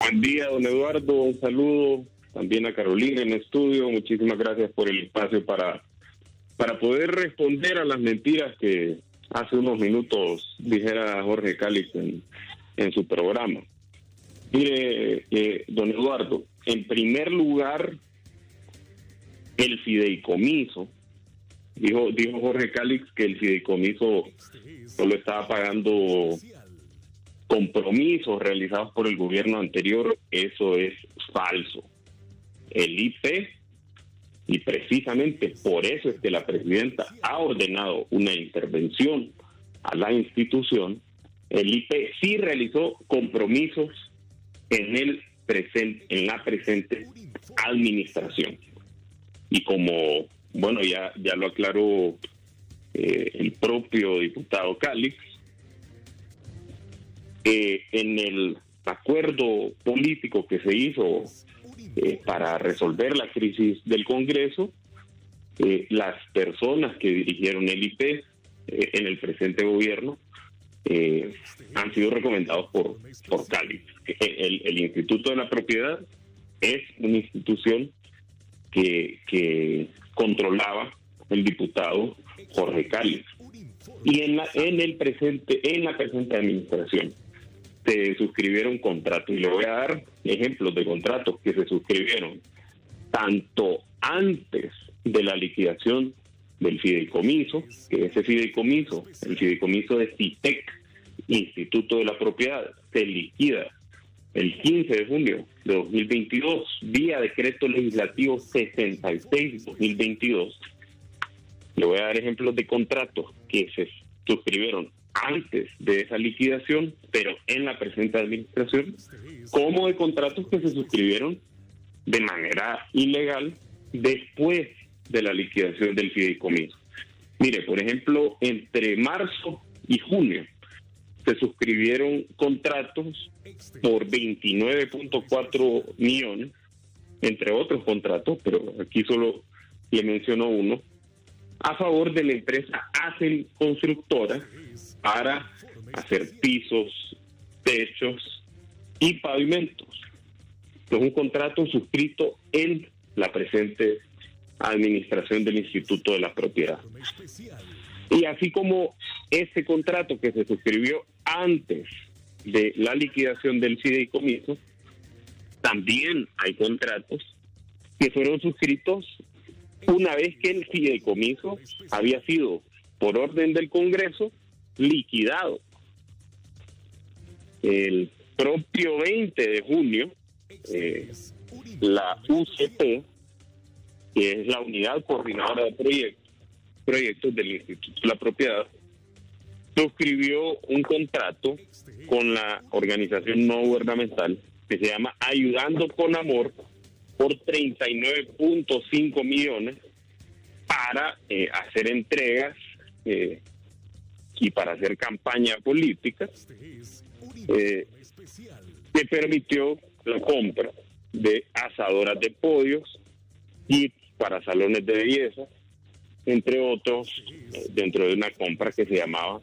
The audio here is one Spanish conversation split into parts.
Buen día, don Eduardo. Un saludo también a Carolina en el estudio. Muchísimas gracias por el espacio para poder responder a las mentiras que hace unos minutos dijera Jorge Calix en su programa. Mire, don Eduardo, en primer lugar, el fideicomiso. Dijo Jorge Calix que el fideicomiso solo estaba pagando compromisos realizados por el gobierno anterior. Eso es falso. El IP, y precisamente por eso es que la presidenta ha ordenado una intervención a la institución, el IP sí realizó compromisos en la presente administración. Y como, bueno, ya lo aclaró el propio diputado Calix, en el acuerdo político que se hizo para resolver la crisis del Congreso, las personas que dirigieron el IP en el presente gobierno han sido recomendados por Calix. El Instituto de la Propiedad es una institución que controlaba el diputado Jorge Calix. Y en la presente administración se suscribieron contratos, y le voy a dar ejemplos de contratos que se suscribieron tanto antes de la liquidación del fideicomiso, que ese fideicomiso, el fideicomiso de CITEC, Instituto de la Propiedad, se liquida el 15 de junio de 2022, vía decreto legislativo 66-2022. Le voy a dar ejemplos de contratos que se suscribieron antes de esa liquidación, pero en la presente administración, como de contratos que se suscribieron de manera ilegal después de la liquidación del fideicomiso. Mire, por ejemplo, entre marzo y junio se suscribieron contratos por 29.4 millones, entre otros contratos, pero aquí solo le menciono uno, a favor de la empresa Acel Constructora para hacer pisos, techos y pavimentos. Es un contrato suscrito en la presente administración del Instituto de la Propiedad. Y así como ese contrato que se suscribió antes de la liquidación del fideicomiso, también hay contratos que fueron suscritos una vez que el fideicomiso había sido, por orden del Congreso, liquidado. El propio 20 de junio, la UCP, que es la Unidad Coordinadora de Proyectos del Instituto de la Propiedad, suscribió un contrato con la organización no gubernamental que se llama Ayudando con Amor por 39.5 millones para hacer entregas y para hacer campaña política, que permitió la compra de asadoras de podios y para salones de belleza, entre otros, dentro de una compra que se llamaba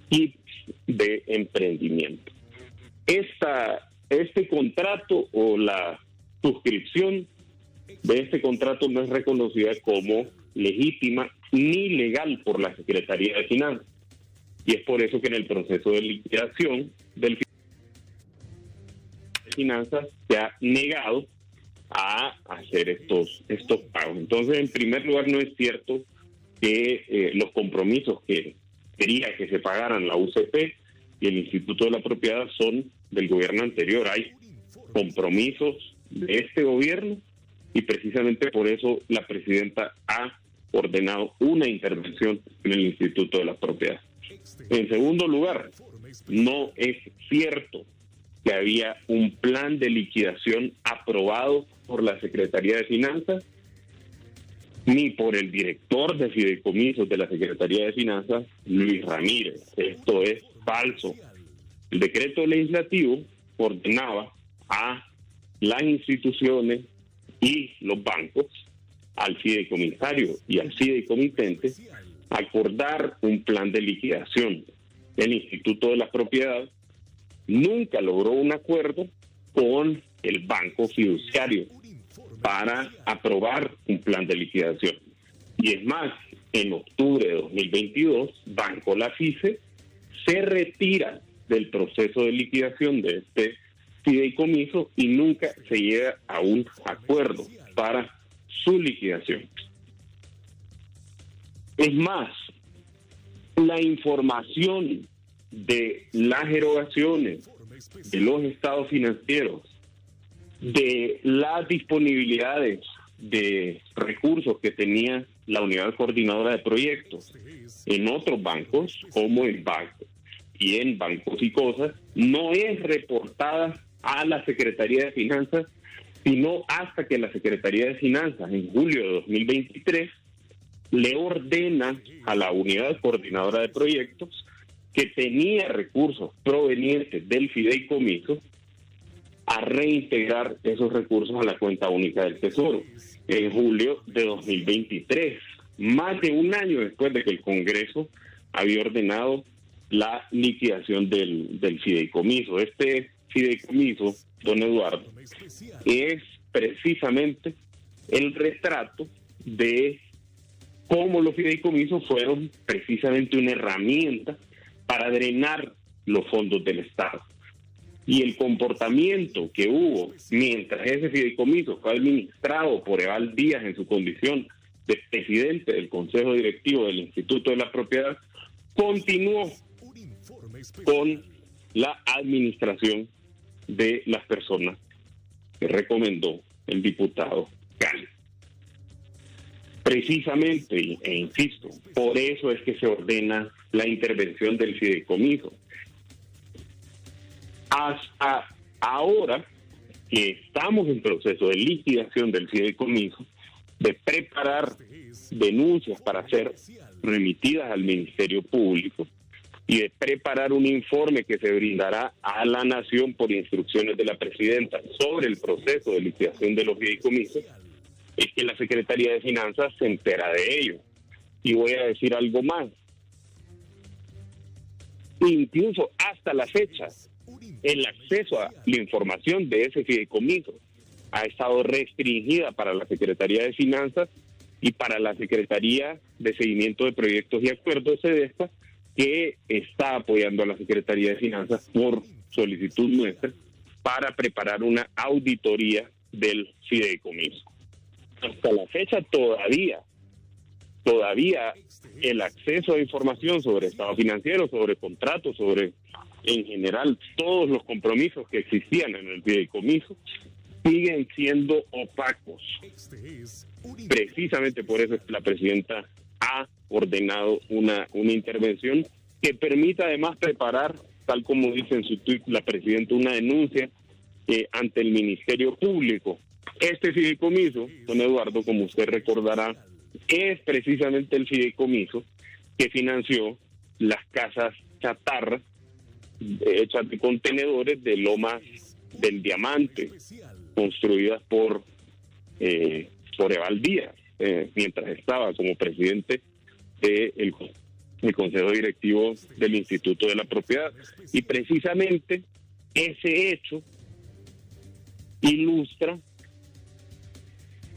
kits de emprendimiento. Este contrato o la suscripción de este contrato no es reconocida como legítima ni legal por la Secretaría de Finanzas, y es por eso que en el proceso de liquidación del Finanzas se ha negado a hacer estos pagos. Entonces, en primer lugar, no es cierto que los compromisos que quería que se pagaran la UCP y el Instituto de la Propiedad son del gobierno anterior. Hay compromisos de este gobierno y precisamente por eso la presidenta ha ordenado una intervención en el Instituto de la Propiedad. En segundo lugar, no es cierto que había un plan de liquidación aprobado por la Secretaría de Finanzas ni por el director de fideicomisos de la Secretaría de Finanzas, Luis Ramírez. Esto es falso. El decreto legislativo ordenaba a las instituciones y los bancos, al fideicomisario y al fideicomitente, acordar un plan de liquidación. El Instituto de la Propiedad nunca logró un acuerdo con el banco fiduciario para aprobar un plan de liquidación. Y es más, en octubre de 2022, Banco Lafice se retira del proceso de liquidación de este fideicomiso y nunca se llega a un acuerdo para su liquidación. Es más, la información de las erogaciones, de los estados financieros, de las disponibilidades de recursos que tenía la unidad coordinadora de proyectos en otros bancos, como en Banco y en Bancos y Cosas, no es reportada a la Secretaría de Finanzas, sino hasta que la Secretaría de Finanzas, en julio de 2023, le ordena a la unidad coordinadora de proyectos que tenía recursos provenientes del fideicomiso a reintegrar esos recursos a la cuenta única del Tesoro en julio de 2023, más de un año después de que el Congreso había ordenado la liquidación del fideicomiso. Este fideicomiso, don Eduardo, es precisamente el retrato de cómo los fideicomisos fueron precisamente una herramienta para drenar los fondos del Estado. Y el comportamiento que hubo mientras ese fideicomiso fue administrado por Eval Díaz en su condición de presidente del Consejo Directivo del Instituto de la Propiedad continuó con la administración de las personas que recomendó el diputado Cali. Precisamente, e insisto, por eso es que se ordena la intervención del fideicomiso. Hasta ahora que estamos en proceso de liquidación del fideicomiso, de preparar denuncias para ser remitidas al Ministerio Público y de preparar un informe que se brindará a la Nación por instrucciones de la Presidenta sobre el proceso de liquidación de los fideicomisos, es que la Secretaría de Finanzas se entera de ello. Y voy a decir algo más. Incluso hasta la fecha, el acceso a la información de ese fideicomiso ha estado restringida para la Secretaría de Finanzas y para la Secretaría de Seguimiento de Proyectos y Acuerdos, SEDESPA, que está apoyando a la Secretaría de Finanzas por solicitud nuestra para preparar una auditoría del fideicomiso. Hasta la fecha todavía el acceso a información sobre estado financiero, sobre contratos, sobre en general todos los compromisos que existían en el fideicomiso siguen siendo opacos. Precisamente por eso es que la presidenta ha ordenado una intervención que permita además preparar, tal como dice en su tuit la presidenta, una denuncia ante el Ministerio Público. Este fideicomiso, don Eduardo, como usted recordará, es precisamente el fideicomiso que financió las casas chatarra hechas de contenedores de Lomas del Diamante, construidas por Eval Díaz, mientras estaba como presidente del Consejo Directivo del Instituto de la Propiedad. Y precisamente ese hecho ilustra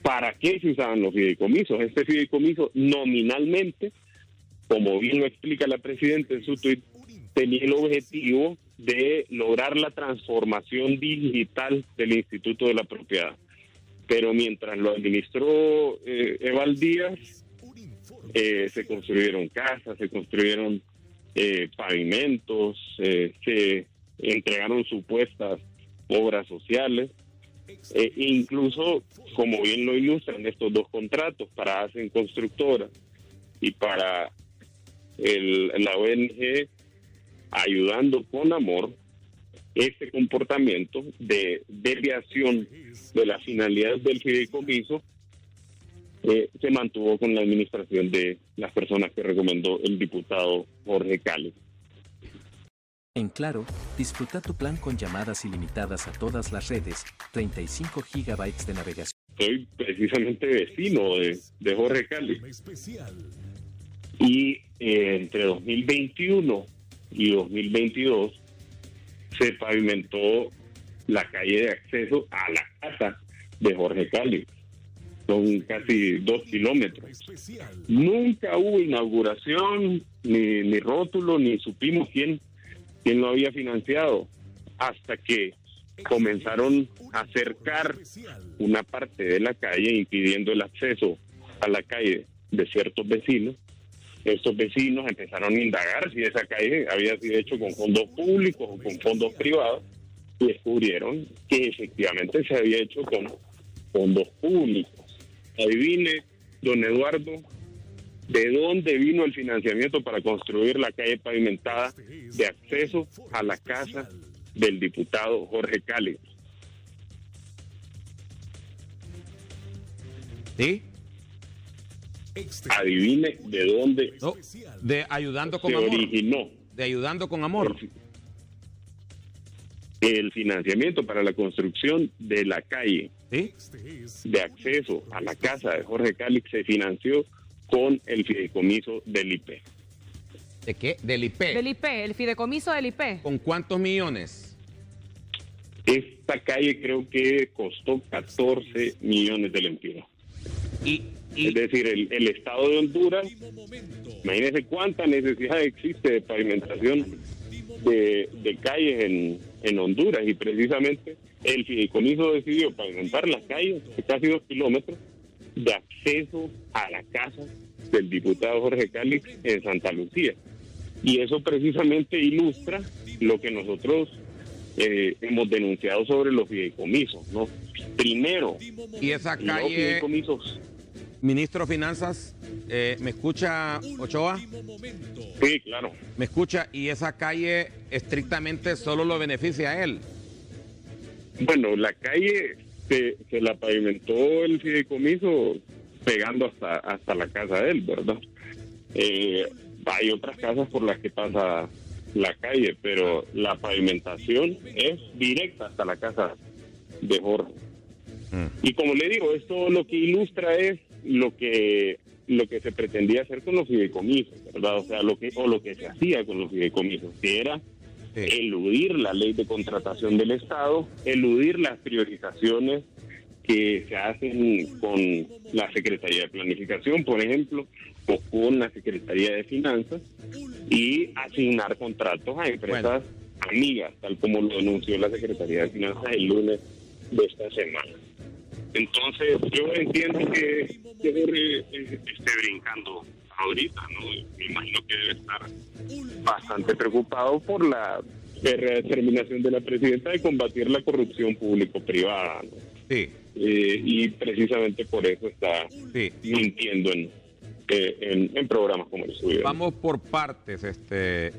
para qué se usaban los fideicomisos. Este fideicomiso nominalmente, como bien lo explica la presidenta en su tuit, tenía el objetivo de lograr la transformación digital del Instituto de la Propiedad. Pero mientras lo administró Eval Díaz, se construyeron casas, se construyeron pavimentos, se entregaron supuestas obras sociales, e incluso, como bien lo ilustran estos dos contratos para Hacen Constructora y para la ONG Ayudando con Amor, este comportamiento de desviación de la finalidad del fideicomiso se mantuvo con la administración de las personas que recomendó el diputado Jorge Cali. En Claro, disfruta tu plan con llamadas ilimitadas a todas las redes, 35 GB de navegación. Soy precisamente vecino de Jorge Cali. Y entre 2021 y 2022 se pavimentó la calle de acceso a la casa de Jorge Calix. Son casi 2 kilómetros. Nunca hubo inauguración, ni rótulo, ni supimos quién lo había financiado, hasta que comenzaron a cercar una parte de la calle, impidiendo el acceso a la calle de ciertos vecinos. Estos vecinos empezaron a indagar si esa calle había sido hecho con fondos públicos o con fondos privados, y descubrieron que efectivamente se había hecho con fondos públicos. Adivine, don Eduardo, de dónde vino el financiamiento para construir la calle pavimentada de acceso a la casa del diputado Jorge Calix. ¿Sí? Adivine de dónde de Ayudando con se Amor. originó. De Ayudando con Amor. El financiamiento para la construcción de la calle, ¿Sí? de acceso a la casa de Jorge Calix, se financió con el fideicomiso del IP. ¿De qué? Del IP. Del IP, el fideicomiso del IP. ¿Con cuántos millones? Esta calle creo que costó 14 millones de lempiras. Es decir, el Estado de Honduras, imagínense cuánta necesidad existe de pavimentación de calles en Honduras, y precisamente el fideicomiso decidió pavimentar las calles de casi 2 kilómetros de acceso a la casa del diputado Jorge Calix en Santa Lucía. Y eso precisamente ilustra lo que nosotros hemos denunciado sobre los fideicomisos, ¿no? Primero, y esa los calle, fideicomisos. ministro de Finanzas, ¿me escucha, Ochoa? Sí, claro. ¿Me escucha? Y esa calle estrictamente solo lo beneficia a él. Bueno, la calle se la pavimentó el fideicomiso pegando hasta la casa de él, ¿verdad? Hay otras casas por las que pasa la calle, pero la pavimentación es directa hasta la casa de Jorge. Y como le digo, esto lo que ilustra es lo que se pretendía hacer con los fideicomisos, ¿verdad? O sea, lo que se hacía con los fideicomisos, que era eludir la ley de contratación del Estado, eludir las priorizaciones que se hacen con la Secretaría de Planificación, por ejemplo, o con la Secretaría de Finanzas, y asignar contratos a empresas amigas, tal como lo denunció la Secretaría de Finanzas el lunes de esta semana. Entonces, yo entiendo que Jorge esté brincando ahorita, ¿no? Me imagino que debe estar bastante preocupado por la determinación de la presidenta de combatir la corrupción público-privada, ¿no? Sí. Y precisamente por eso está mintiendo en programas como el suyo. Vamos por partes,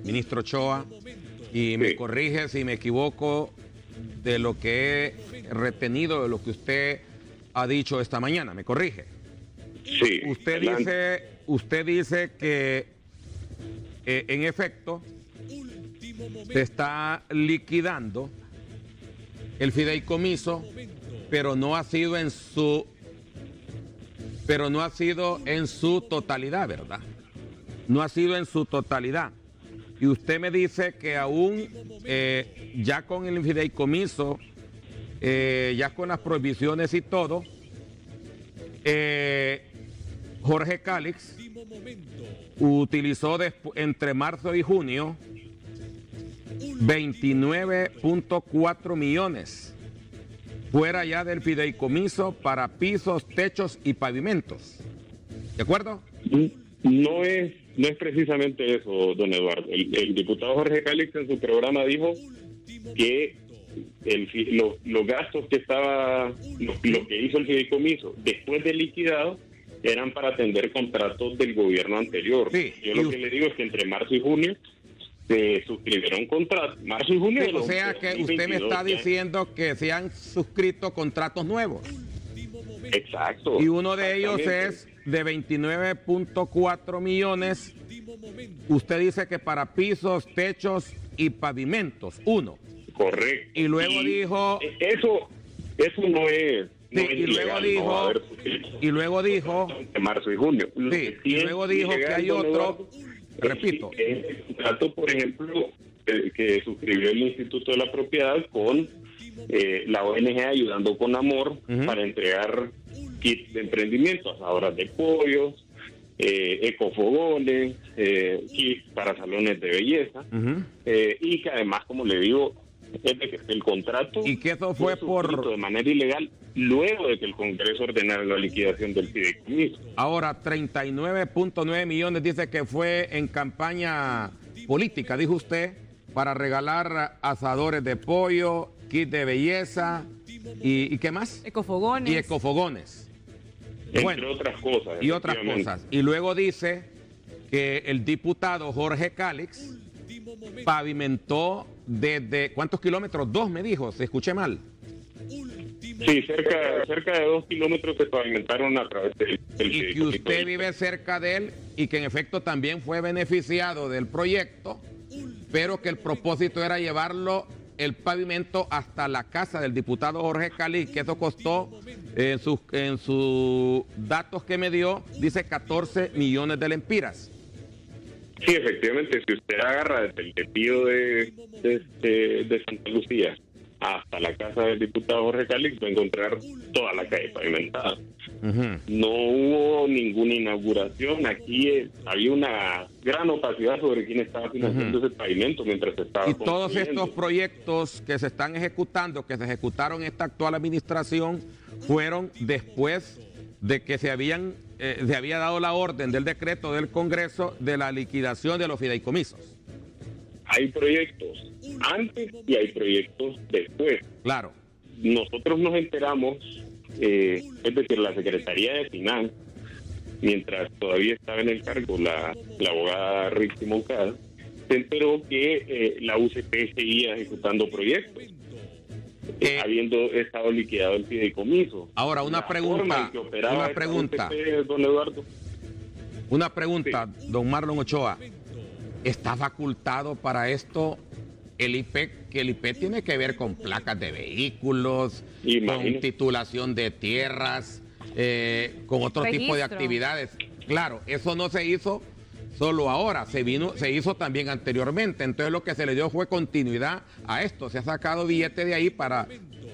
ministro Ochoa, y me corrige si me equivoco de lo que he retenido, de lo que usted ha dicho esta mañana. ¿Me corrige? Sí. Usted dice que en efecto se está liquidando el fideicomiso, pero no ha sido en su totalidad, ¿verdad? No ha sido en su totalidad. Y usted me dice que aún ya con el fideicomiso, ya con las prohibiciones y todo, Jorge Calix utilizó entre marzo y junio 29.4 millones fuera ya del fideicomiso para pisos, techos y pavimentos. ¿De acuerdo? No es precisamente eso, don Eduardo. El diputado Jorge Calix en su programa dijo que los gastos que lo que hizo el fideicomiso después de liquidado eran para atender contratos del gobierno anterior. Sí, yo lo que le digo es que entre marzo y junio se suscribieron contratos. Marzo y junio. Sí, o sea que usted me está diciendo que se han suscrito contratos nuevos. Exacto. Y uno de ellos es de 29.4 millones. Usted dice que para pisos, techos y pavimentos, uno. Correcto. Y luego dijo... Eso no es... Sí, y luego dijo de marzo y junio. Sí, y luego dijo que hay otro, repito. El contrato, por ejemplo, que suscribió el Instituto de la Propiedad con la ONG Ayudando con Amor para entregar kits de emprendimiento, asadoras de pollos, ecofogones, kits para salones de belleza, y que además, como le digo, el contrato y que eso fue por de manera ilegal luego de que el Congreso ordenara la liquidación del fideicomiso. Ahora 39.9 millones dice que fue en campaña política, dijo usted, para regalar asadores de pollo, kit de belleza y ¿qué más? Ecofogones. Y ecofogones. Entre otras cosas. Y otras cosas. Y luego dice que el diputado Jorge Calix pavimentó desde, ¿cuántos kilómetros? 2 me dijo, se escuché mal. Sí, cerca de 2 kilómetros se pavimentaron a través del y que usted vive cerca de él y que en efecto también fue beneficiado del proyecto, pero que el propósito era llevarlo el pavimento hasta la casa del diputado Jorge Calix, que eso costó, en sus datos que me dio, dice 14 millones de lempiras. Sí, efectivamente, si usted agarra desde el desvío de Santa Lucía hasta la casa del diputado Jorge Calix, va a encontrar toda la calle pavimentada. No hubo ninguna inauguración. Aquí había una gran opacidad sobre quién estaba financiando ese pavimento mientras se estaba construyendo. Todos estos proyectos que se están ejecutando, que se ejecutaron en esta actual administración, fueron después de que se había dado la orden del decreto del Congreso de la liquidación de los fideicomisos. Hay proyectos antes y hay proyectos después. Claro. Nosotros nos enteramos, es decir, la Secretaría de Finanzas, mientras todavía estaba en el cargo la abogada Rixi Moncada, se enteró que la UCP seguía ejecutando proyectos, habiendo estado liquidado el fideicomiso. Ahora, una pregunta, don Eduardo. Una pregunta, sí. Don Marlon Ochoa. ¿Está facultado para esto el IPEC? Que el IPEC tiene que ver con placas de vehículos, con titulación de tierras, con otro tipo de actividades. Claro, eso no se hizo solo ahora, se hizo también anteriormente. Entonces lo que se le dio fue continuidad a esto. Se ha sacado billete de ahí para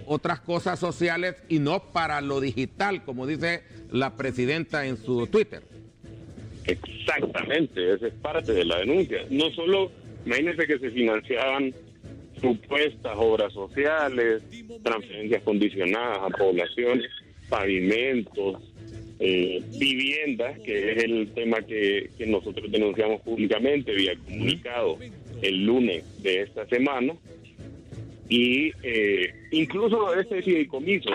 otras cosas sociales y no para lo digital, como dice la presidenta en su Twitter. Exactamente, esa es parte de la denuncia. No solo, imagínense que se financiaban supuestas obras sociales, transferencias condicionadas a poblaciones, pavimentos, viviendas, que es el tema que nosotros denunciamos públicamente vía comunicado el lunes de esta semana. Y incluso ese fideicomiso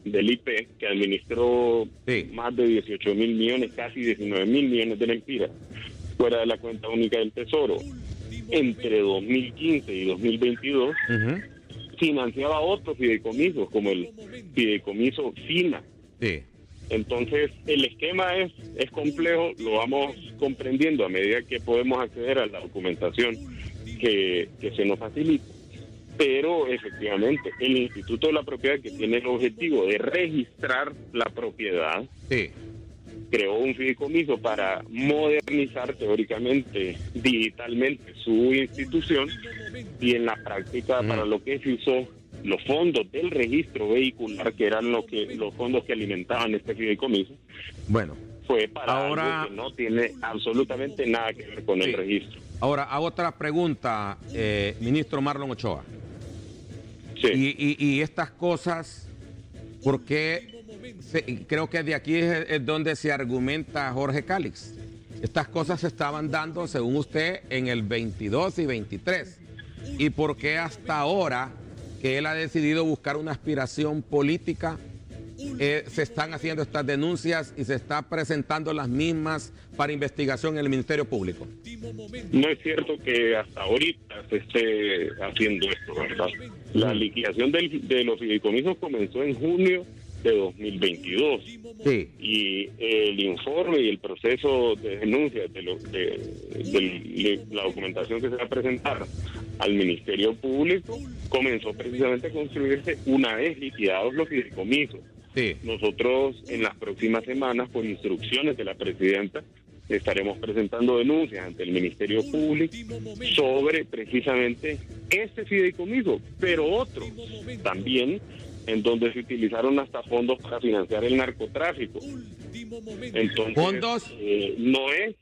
del IP, que administró más de 18 mil millones, casi 19 mil millones de lempiras, fuera de la cuenta única del Tesoro, entre 2015 y 2022, financiaba otros fideicomisos, como el fideicomiso FINA. Sí. Entonces, el esquema es complejo, lo vamos comprendiendo a medida que podemos acceder a la documentación que se nos facilita. Pero efectivamente, el Instituto de la Propiedad, que tiene el objetivo de registrar la propiedad, creó un fideicomiso para modernizar teóricamente, digitalmente, su institución, y en la práctica para lo que se usó los fondos del registro vehicular, que eran los fondos que alimentaban este fideicomiso. Bueno, fue para algo que no tiene absolutamente nada que ver con el registro. Ahora, a otra pregunta, ministro Marlon Ochoa. Sí. Y estas cosas, porque creo que de aquí es donde se argumenta Jorge Calix. Estas cosas se estaban dando, según usted, en el 22 y 23. ¿Y por qué hasta ahora, que él ha decidido buscar una aspiración política, se están haciendo estas denuncias y se está presentando las mismas para investigación en el Ministerio Público? No es cierto que hasta ahorita se esté haciendo esto, ¿verdad? La liquidación de los fideicomisos comenzó en junio de 2022. Sí. Y el informe y el proceso de denuncia de la documentación que se va a presentar al Ministerio Público comenzó precisamente a construirse una vez liquidados los fideicomisos. Sí. Nosotros en las próximas semanas, por instrucciones de la presidenta, estaremos presentando denuncias ante el Ministerio Público sobre precisamente este fideicomiso, pero otro también en donde se utilizaron hasta fondos para financiar el narcotráfico. Entonces, ¿fondos? No es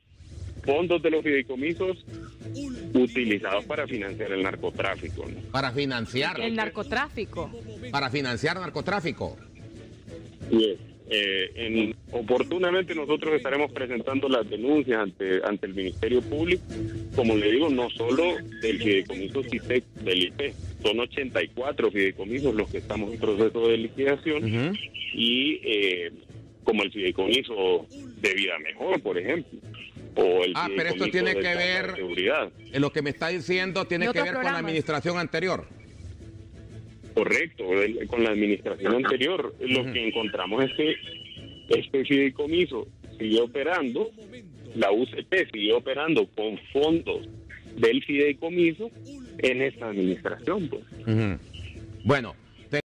fondos de los fideicomisos utilizados para financiar el narcotráfico, ¿no? Para financiar. El narcotráfico. Para financiar narcotráfico. Oportunamente nosotros estaremos presentando las denuncias ante el Ministerio Público, como le digo, no solo del fideicomiso CISEC del IP, son 84 fideicomisos los que estamos en proceso de liquidación, y como el fideicomiso de Vida Mejor, por ejemplo, o el pero esto tiene que ver, seguridad. Lo que me está diciendo tiene que ver con la administración anterior. Correcto, con la administración anterior. Lo que encontramos es que este fideicomiso sigue operando, la UCP sigue operando con fondos del fideicomiso en esta administración, pues. Bueno,